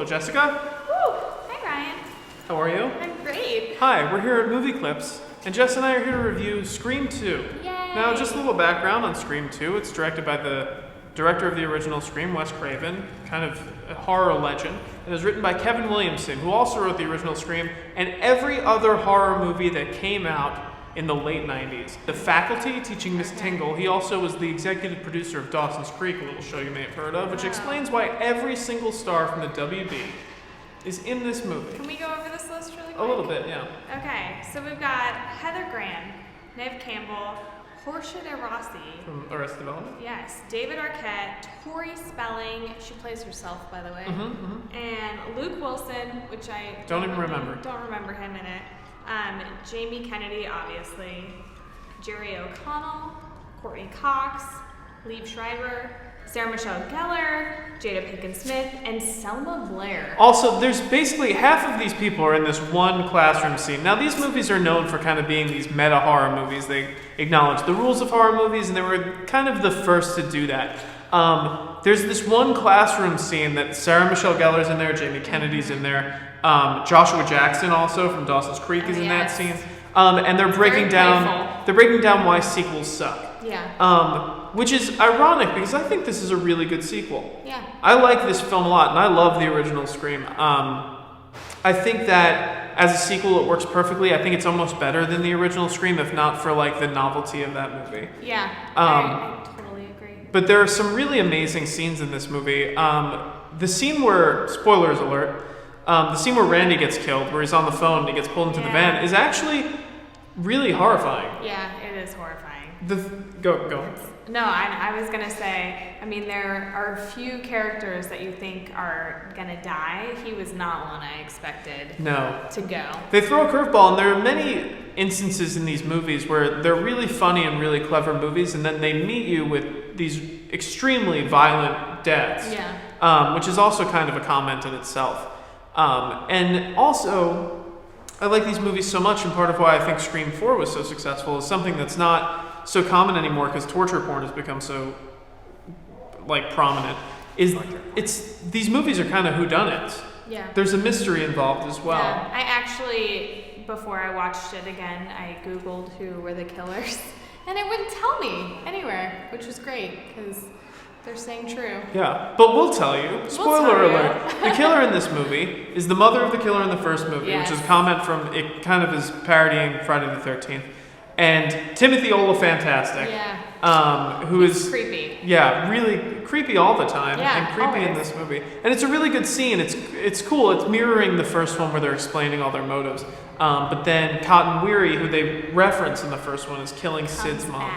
Jessica. Woo! Hi, Ryan. How are you? I'm great. Hi, we're here at Movie Clips, and Jess and I are here to review Scream 2. Yay! Now, just a little background on Scream 2. It's directed by the director of the original Scream, Wes Craven, kind of a horror legend. It was written by Kevin Williamson, who also wrote the original Scream, and every other horror movie that came out in the late 90s. The faculty teaching Miss Tingle, he also was the executive producer of Dawson's Creek, a little show you may have heard of, which explains why every single star from the WB is in this movie. Can we go over this list really quick? A little bit, yeah. Okay, so we've got Heather Graham, Neve Campbell, Portia de Rossi. From Arrested Development? Yes, David Arquette, Tori Spelling, she plays herself, by the way, and Luke Wilson, which I Don't even remember. Don't remember him in it. Jamie Kennedy, obviously, Jerry O'Connell, Courtney Cox, Liev Schreiber, Sarah Michelle Gellar, Jada Pinkett Smith, and Selma Blair. Also, there's basically half of these people are in this one classroom scene. Now, these movies are known for kind of being these meta horror movies. They acknowledge the rules of horror movies, and they were kind of the first to do that. There's this one classroom scene that Sarah Michelle Gellar's in there, Jamie Kennedy's in there, Joshua Jackson also from Dawson's Creek is in that scene, and they're breaking down why sequels suck. Yeah. Which is ironic because I think this is a really good sequel. Yeah. I like this film a lot, and I love the original Scream. I think that as a sequel, it works perfectly. I think it's almost better than the original Scream, if not for like the novelty of that movie. Yeah. I totally agree. But there are some really amazing scenes in this movie. The scene where, spoilers alert, the scene where Randy gets killed, where he's on the phone and he gets pulled into the van, is actually really horrifying. Yeah, it is horrifying. Go. No, I was going to say, I mean, there are a few characters that you think are going to die. He was not one I expected to go. They throw a curveball, and there are many instances in these movies where they're really funny and really clever movies, and then they meet you with these extremely violent deaths, which is also kind of a comment in itself. And also, I like these movies so much, and part of why I think Scream 4 was so successful is something that's not so common anymore because torture porn has become so prominent. These movies are kind of whodunits. Yeah. There's a mystery involved as well. Yeah. I actually, before I watched it again, I Googled who were the killers, and it wouldn't tell me anywhere, which was great because they're staying true. Yeah, but we'll tell you. Spoiler alert. The killer in this movie is the mother of the killer in the first movie, which is a comment from, it kind of is parodying Friday the 13th. And Timothy Olyphantastic, who is creepy. Yeah, really creepy all the time, and creepy always. in this movie. And it's a really good scene. It's cool. It's mirroring the first one where they're explaining all their motives. But then Cotton Weary, who they reference in the first one, is killing Sid's mom.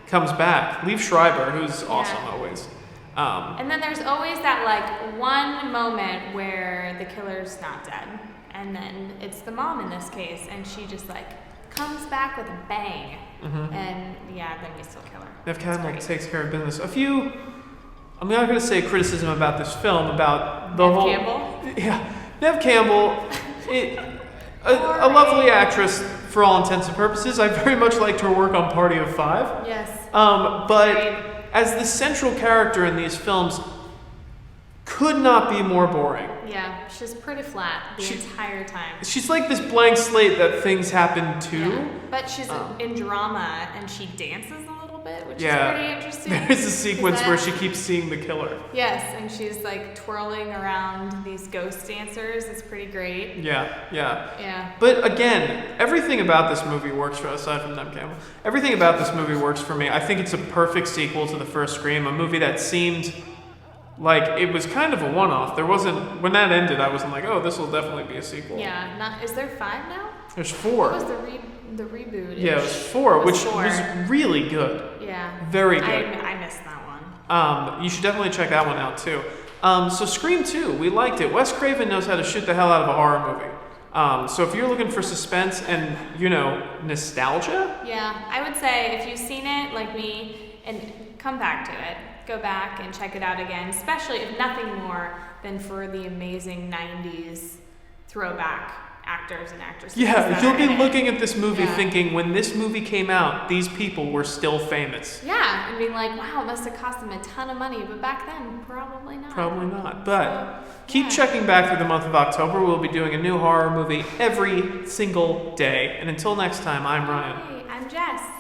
Comes back. Liev Schreiber, who's awesome always. And then there's always that one moment where the killer's not dead, and then it's the mom in this case, and she just comes back with a bang, and then we still kill her. Neve Campbell takes care of business. I'm not going to say criticism about this film, about the whole... Campbell? Yeah, Neve Campbell, a lovely actress for all intents and purposes. I very much liked her work on Party of Five. Yes. But as the central character in these films, could not be more boring. Yeah, she's pretty flat the entire time. She's like this blank slate that things happen to. Yeah. But she's in drama, and she dances a little bit, which is pretty interesting. There's a sequence where she keeps seeing the killer. Yes, and she's twirling around these ghost dancers. It's pretty great. Yeah. But again, everything about this movie works for us, aside from Neve Campbell. Everything about this movie works for me. I think it's a perfect sequel to the first Scream, a movie that seemed like it was kind of a one-off. There wasn't, when that ended, I wasn't like, oh, this will definitely be a sequel. Yeah, is there 5 now? There's 4. What was the reboot? Yeah, it was 4, which was really good. Yeah. Very good. I missed that one. You should definitely check that one out too. So Scream 2, we liked it. Wes Craven knows how to shoot the hell out of a horror movie. So if you're looking for suspense and, nostalgia? Yeah, I would say if you've seen it like me and come back to it, go back and check it out again, especially if nothing more than for the amazing 90s throwback actors and actresses. Yeah, you'll be looking at this movie thinking, when this movie came out, these people were still famous. Yeah, and being like, wow, it must have cost them a ton of money, but back then, probably not. Probably not. But keep checking back through the month of October. We'll be doing a new horror movie every single day. And until next time, I'm Ryan. Hey, I'm Jess.